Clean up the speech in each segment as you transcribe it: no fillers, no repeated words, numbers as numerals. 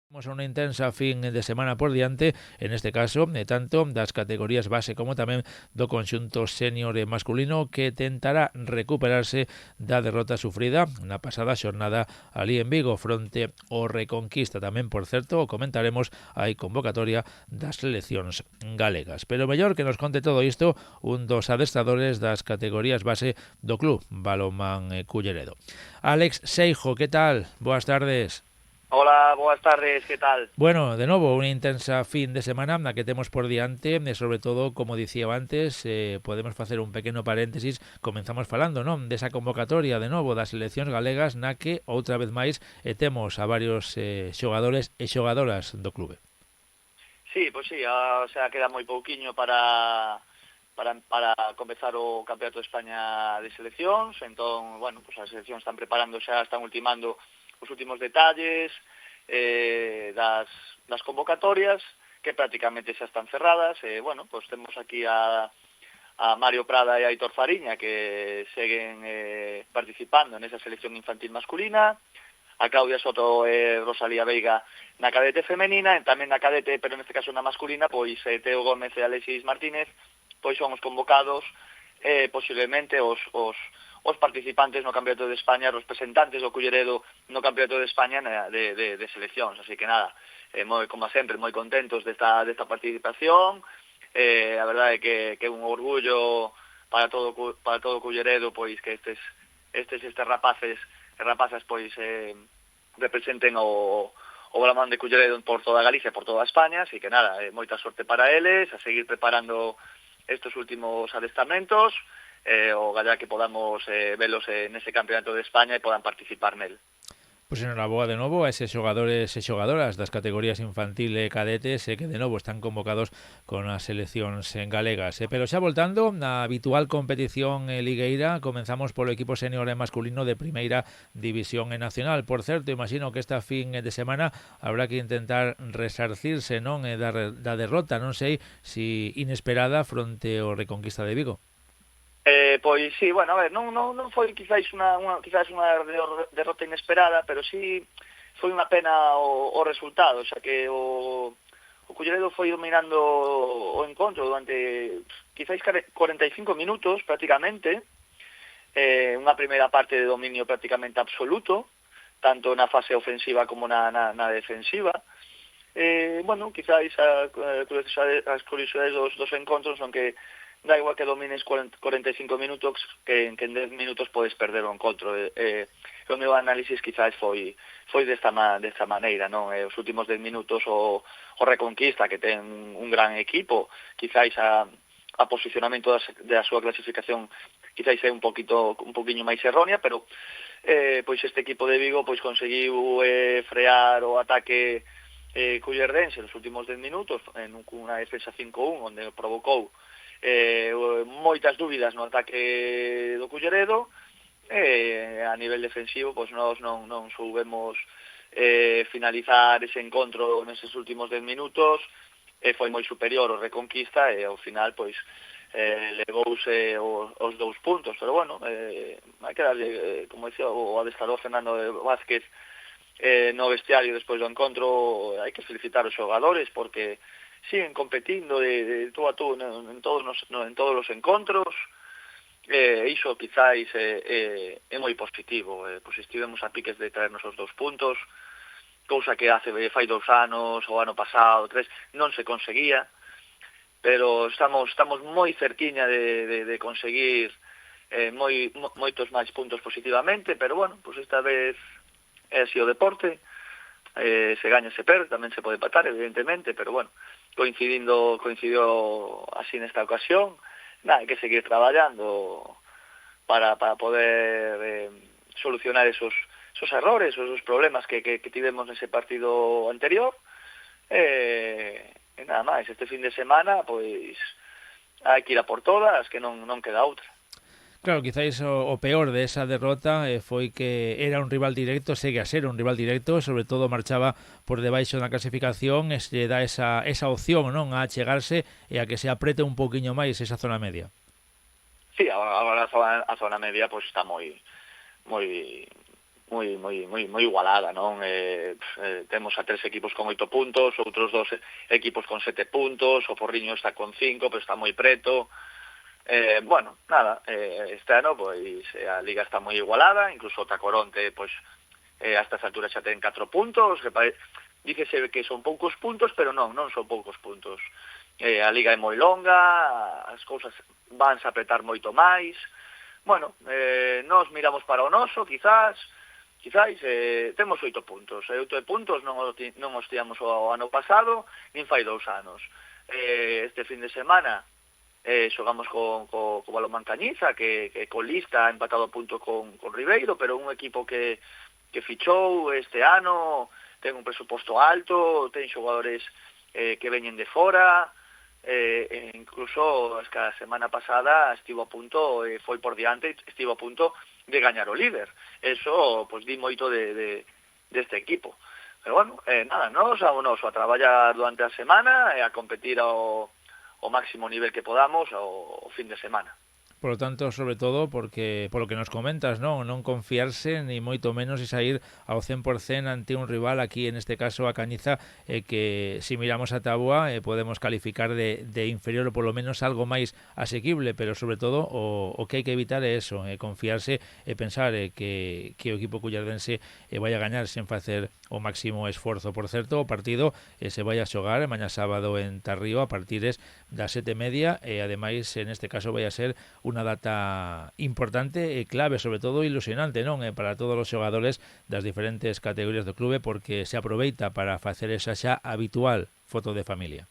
Temos unha intensa fin de semana por diante, en este caso, tanto das categorías base como tamén do conxunto senior masculino que tentará recuperarse da derrota sufrida na pasada xornada ali en Vigo fronte ao Reconquista. Tamén, por certo, o comentaremos, hai convocatoria das seleccións galegas. Pero mellor que nos conte todo isto un dos adestradores das categorías base do club Balonmán Culleredo. Alex Seijo, que tal? Boas tardes. Hola, boas tardes, que tal? Bueno, de novo, unha intensa fin de semana na que temos por diante, e sobre todo, como dicía antes, podemos facer un pequeno paréntesis, comenzamos falando, non, desa convocatoria de novo das seleccións galegas na que, outra vez máis, temos a varios xogadores e xogadoras do clube. Sí, pois sí, o sea, queda moi pouquiño para comezar o Campeonato de España de seleccións, entón, bueno, pues as seleccións están preparando xa, están ultimando os últimos detalles das convocatorias, que prácticamente xa están cerradas, bueno, pues temos aquí a Mario Prada e a Aitor Fariña, que seguen participando nesa selección infantil masculina, a Claudia Soto e Rosalía Veiga na cadete femenina, e tamén na cadete, pero neste caso na masculina, pois Teo Gómez e Alexis Martínez, pois son os convocados, posiblemente os participantes no Campeonato de España, os representantes do Culleredo no Campeonato de España de seleccións. Así que nada, como sempre, moi contentos desta participación. A verdade é que é un orgullo para todo o Culleredo, pois que estes rapaces e rapazas pois representen o balonmán de Culleredo por toda Galicia, por toda España. Así que nada, moita sorte para eles, a seguir preparando estes últimos adestamentos, o galla que podamos velos nese Campeonato de España e podan participar nel. Pois enhoraboa de novo a eses xogadores e xogadoras das categorías infantil e cadetes que de novo están convocados con as seleccións galegas. Pero xa voltando na habitual competición ligueira, comenzamos polo equipo senior e masculino de primeira división nacional. Por certo, imagino que esta fin de semana habrá que intentar resarcirse, non, da derrota, non sei si inesperada fronte ao Reconquista de Vigo. Pois sí, bueno, a ver, non foi quizás unha derrota inesperada, pero sí foi unha pena o resultado, xa que o Culleredo foi dominando o encontro durante quizás 45 minutos prácticamente, unha primeira parte de dominio prácticamente absoluto, tanto na fase ofensiva como na defensiva. Bueno, quizás as curiosidades dos encontros son que da igual que domines 45 minutos que en 10 minutos podes perder o encontro. O meu análisis quizás foi desta maneira, non? Os últimos 10 minutos o Reconquista, que ten un gran equipo, quizás a posicionamento da súa clasificación quizás é un poquinho máis errónea, pero pois este equipo de Vigo pois conseguiu frear o ataque cullerdense nos últimos 10 minutos en unha defensa 5-1 onde provocou moitas dúbidas no ataque do Culleredo. A nivel defensivo pois nós non soubemos finalizar ese encontro neses últimos 10 minutos, foi moi superior o Reconquista e ao final pois levouse os 2 puntos, pero bueno, hai que darlle, como dicía o adestrador Fernando Vázquez no vestiario despois do encontro, hai que felicitar os xogadores porque siguen competindo de tú a tú en todos os encontros. Iso quizáis é moi positivo, pois estivemos a piques de traernos os 2 puntos, cousa que fai 2 anos, o ano pasado, 3, non se conseguía, pero estamos moi cerquiña de conseguir moitos máis puntos positivamente, pero bueno, pois esta vez é así o deporte, se gaña, se perde, tamén se pode empatar, evidentemente, pero bueno, coincidiu así nesta ocasión. Nada, hai que seguir traballando para poder solucionar esos errores, esos problemas que tivemos nese partido anterior. E nada máis, este fin de semana pois hai que ir a por todas, que non queda outra. Claro, quizáis o peor de esa derrota foi que era un rival directo, segue a ser un rival directo, sobre todo marchaba por debaixo na clasificación e se dá esa opción, non, a chegarse e a que se aprete un poquinho máis esa zona media. Sí, agora a zona media pois está moi moi igualada, non? Temos a 3 equipos con 8 puntos, outros 2 equipos con 7 puntos, o Porriño está con 5, pero está moi preto. Bueno, nada, este ano pois a liga está moi igualada, incluso o Tacoronte pois a estas alturas xa ten 4 puntos, que dícese que son poucos puntos, pero non son poucos puntos. A liga é moi longa, as cousas vanse a apretar moito máis. Bueno, nós miramos para o noso, quizáis temos 8 puntos. 8 puntos non os tiamos o ano pasado, nin fai 2 anos. Este fin de semana xogamos co Balonmán Cañiza, que colista empatado a punto con Ribeiro, pero un equipo que fichou este ano, ten un presuposto alto, ten xogadores que veñen de fora, incluso a semana pasada estivo a punto, foi por diante, estivo a punto de gañar o líder. Eso, pois, di moito deste equipo. Pero bueno, nada, nos a traballar durante a semana e a competir ao máximo nivel que podamos o fin de semana. Por lo tanto, sobre todo, porque por lo que nos comentas, non confiarse ni moito menos e sair ao 100% ante un rival, aquí en este caso a Cañiza, que si miramos a táboa podemos calificar de inferior ou por lo menos algo máis asequible, pero sobre todo o que hai que evitar é eso, confiarse e pensar que o equipo cullardense vai a gañar sen facer o máximo esforzo. Por certo, o partido se vai a xogar mañá sábado en Tarrío a partir das 7:30 e ademais en este caso vai a ser unha data importante e clave, sobre todo ilusionante, non? Para todos os xogadores das diferentes categorías do clube, porque se aproveita para facer esa xa habitual foto de familia.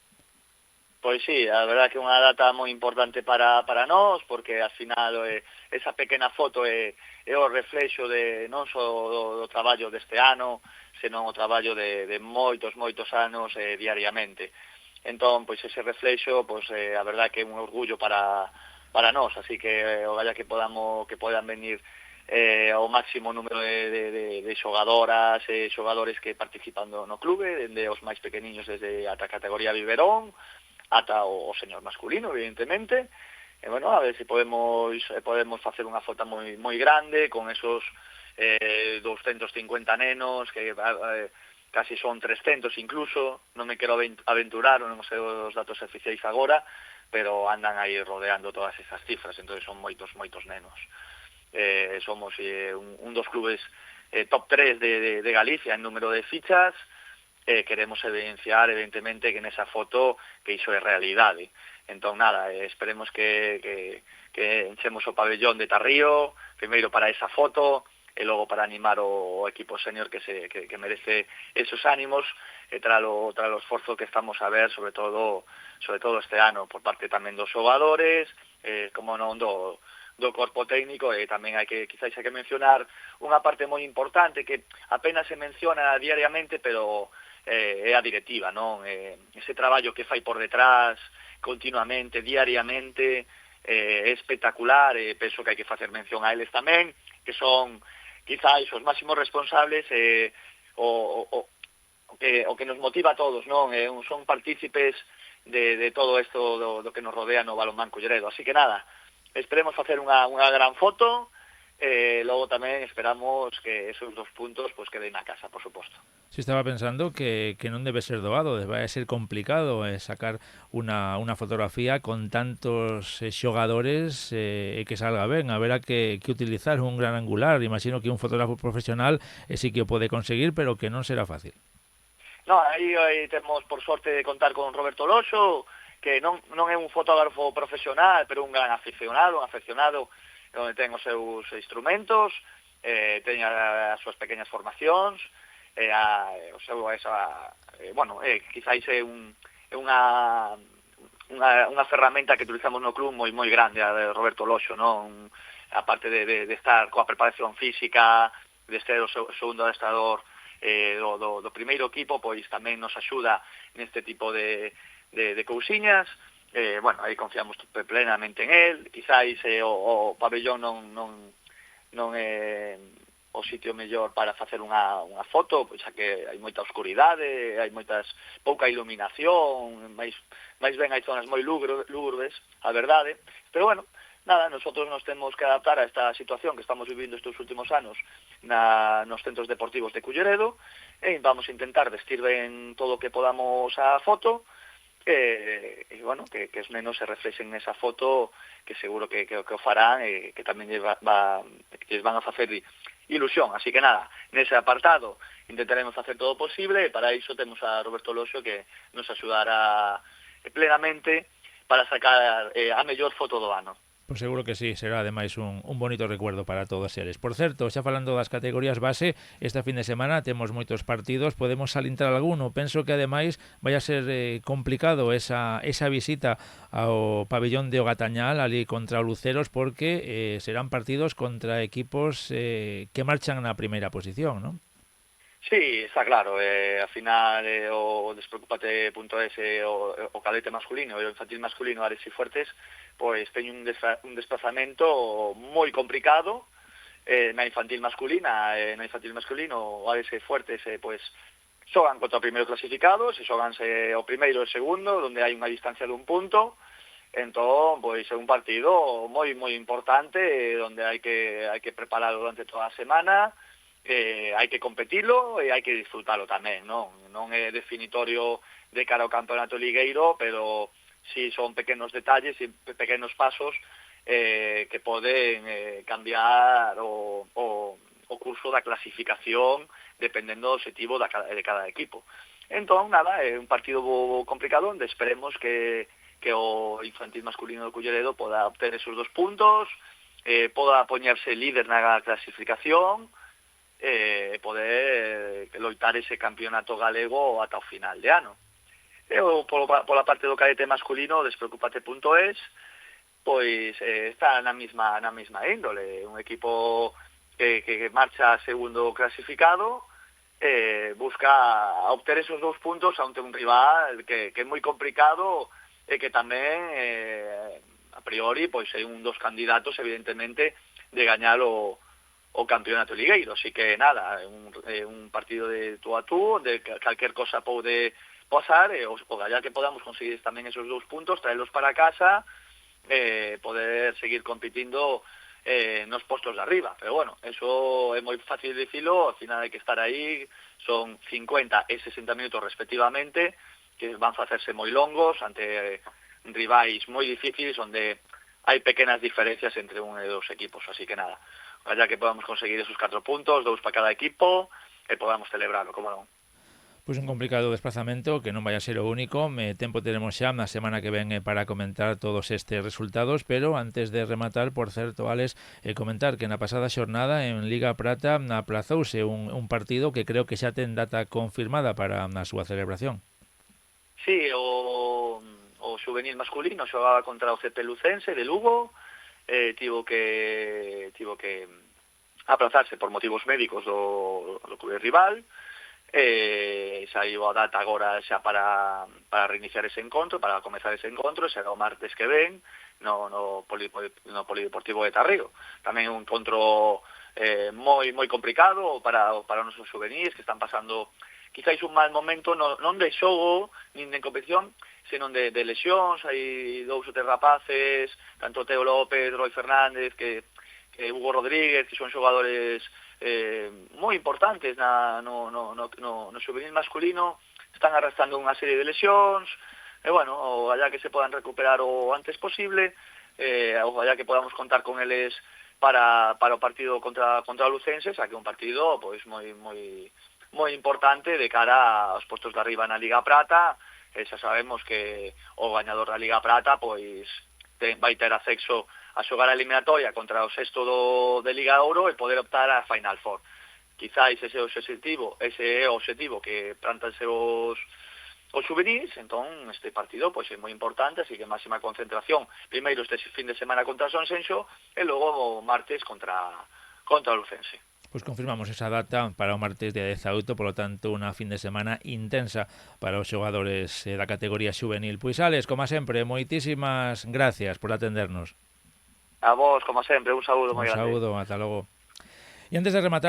Pois sí, a verdade que é unha data moi importante para nós, porque ao final esa pequena foto é o reflexo de non só do traballo deste ano, senón o traballo de moitos anos diariamente. Entón, pois ese reflexo, pois a verdade que é un orgullo para nós, así que ogalla que podan venir o máximo número de xogadoras e xogadores que participan no clube, dende os máis pequeniños desde ata a categoría Biberón ata o señor masculino, evidentemente. E bueno, a ver se podemos facer unha foto moi grande con esos 250 nenos que casi son 300 incluso, non me quero aventurar, non sei os datos oficiais agora, pero andan aí rodeando todas esas cifras, entonces son moitos nenos. Somos un dos clubes top 3 de Galicia en número de fichas. Queremos evidenciar, evidentemente, que nesa foto que iso é realidade. Entón, nada, esperemos que enchemos o pabellón de Tarrío, primeiro para esa foto, e logo para animar o equipo senior que merece esos ánimos, e tralo esforzo que estamos a ver, sobre todo este ano, por parte tamén dos xogadores, como non do corpo técnico, e tamén quizás hai que mencionar unha parte moi importante que apenas se menciona diariamente, pero é a directiva, non? Ese traballo que fai por detrás continuamente, diariamente, é espectacular, e penso que hai que facer mención a eles tamén, que son quizás os máximos responsables, o que nos motiva a todos, non? Son partícipes de todo isto do que nos rodea no Balonmán Culleredo. Así que nada, esperemos facer unha gran foto, logo tamén esperamos que esos 2 puntos pues queden na casa, por suposto. Si estaba pensando que non debe ser doado, vai ser complicado sacar unha fotografía con tantos xogadores que salga ben. Haberá que utilizar un gran angular. Imagino que un fotógrafo profesional sí que o pode conseguir, pero que non será fácil. No, aí temos por sorte de contar con Roberto Loxo, que non é un fotógrafo profesional, pero un gran aficionado onde ten os seus instrumentos, ten as súas pequeñas formacións, quizáis é unha ferramenta que utilizamos no club moi grande, a de Roberto Loxo, non? A parte de estar coa preparación física, de ser o segundo adestrador do primeiro equipo, pois tamén nos axuda neste tipo de cousiñas. Aí confiamos plenamente en él. Quizáis o pabellón non é o sitio mellor para facer unha foto, pois xa que hai moita oscuridade, hai pouca iluminación, máis ben hai zonas moi lúgubres, a verdade, pero bueno, nada, nosotros nos temos que adaptar a esta situación que estamos vivindo estes últimos anos nos centros deportivos de Culleredo, e vamos a intentar vestir ben todo o que podamos a foto, e bueno, que os nenos se reflexen nesa foto, que seguro que o farán, e que tamén lles van a facer ilusión. Así que nada, nese apartado intentaremos facer todo o posible, e para iso temos a Roberto Loxo que nos axudará plenamente para sacar a mellor foto do ano. Pois seguro que sí, será ademais un bonito recuerdo para todos eles. Por certo, xa falando das categorías base, esta fin de semana temos moitos partidos, podemos salientar alguno. Penso que ademais vai a ser complicado esa visita ao pabellón de Ogatañal ali contra o Luceros, porque serán partidos contra equipos que marchan na primeira posición, non? Sí, está claro, ao final o Despreocúpate.es o cadete masculino e o infantil masculino Ares e Fuertes pois teñen un desplazamento moi complicado na infantil masculino o Ares e Fuertes pois xogan contra o primeiro clasificado, se xoganse o primeiro e o segundo, onde hai unha distancia dun punto. Entón, pois é un partido moi importante, onde hai que prepararlo durante toda a semana. Hai que competilo e hai que disfrutalo tamén, non é definitorio de cara ao campeonato ligueiro, pero si son pequenos detalles e pequenos pasos que poden cambiar o curso da clasificación dependendo do objetivo de cada equipo. Entón, nada, é un partido complicado onde esperemos que o infantil masculino do Culleredo poda obter esos 2 puntos, poda poñerse líder na clasificación, poder loitar ese campeonato galego ata o final de ano. E pola parte do cadete masculino, Despreocúpate.es, pois está na mesma índole, un equipo que marcha segundo clasificado, busca obter esos 2 puntos ante un rival que é moi complicado e que tamén a priori pois é un dos candidatos evidentemente de gañar o campeonato ligueiro, así que nada, é un partido de tú a tú, de calquer cosa pode pasar, e o gallá que podamos conseguir tamén esos 2 puntos, traelos para casa, poder seguir competindo nos postos de arriba, pero bueno, eso é moi fácil de dicilo, ao final hai que estar aí, son 50 e 60 minutos respectivamente, que van a facerse moi longos, ante rivais moi difíciles, onde hai pequenas diferencias entre un e dos equipos, así que nada, ya que podamos conseguir esos 4 puntos, 2 para cada equipo, e podamos celebrarlo, como non. Pois un complicado desplazamento que non vai a ser o único. Tempo teremos xa na semana que ven para comentar todos estes resultados, pero antes de rematar, por certo, Alex, comentar que na pasada xornada en Liga Prata aplazouse un partido que creo que xa ten data confirmada para a súa celebración. Sí, o juvenil masculino xogaba contra o CP Lucense de Lugo, tivo que aplazarse por motivos médicos do clube rival, saiu a data agora xa para reiniciar ese encontro, para comezar ese encontro, será o martes que ven no Polideportivo de Tarrío. Tamén un encontro moi complicado para os nosos juvenis que están pasando quizáis un mal momento non de xogo nin de competición, senón de lesións. Hai 2 ou 3 rapaces, tanto Teo López, Roy Fernández, que Hugo Rodríguez, que son xogadores moi importantes no juvenil masculino, están arrastrando unha serie de lesións, e bueno, allá que se podan recuperar o antes posible, allá que podamos contar con eles para o partido contra o Lucense, xa que é un partido pois moi importante de cara aos postos de arriba na Liga Prata. Xa sabemos que o gañador da Liga Prata pois vai ter acceso a xogar a eliminatoria contra o sexto de Liga Ouro e poder optar a Final Four. Quizáis ese é o objetivo que plantanse os juvenis. Entón este partido pois é moi importante, así que máxima concentración primeiro este fin de semana contra Sonsenxo e logo o martes contra o Lucense. Pois confirmamos esa data para o martes día 18, polo tanto, unha fin de semana intensa para os xogadores da categoría xuvenil. Pois, Alex, como sempre, moitísimas gracias por atendernos. A vos, como sempre, un saúdo moi grande. Un saúdo, ata logo. E antes de rematar,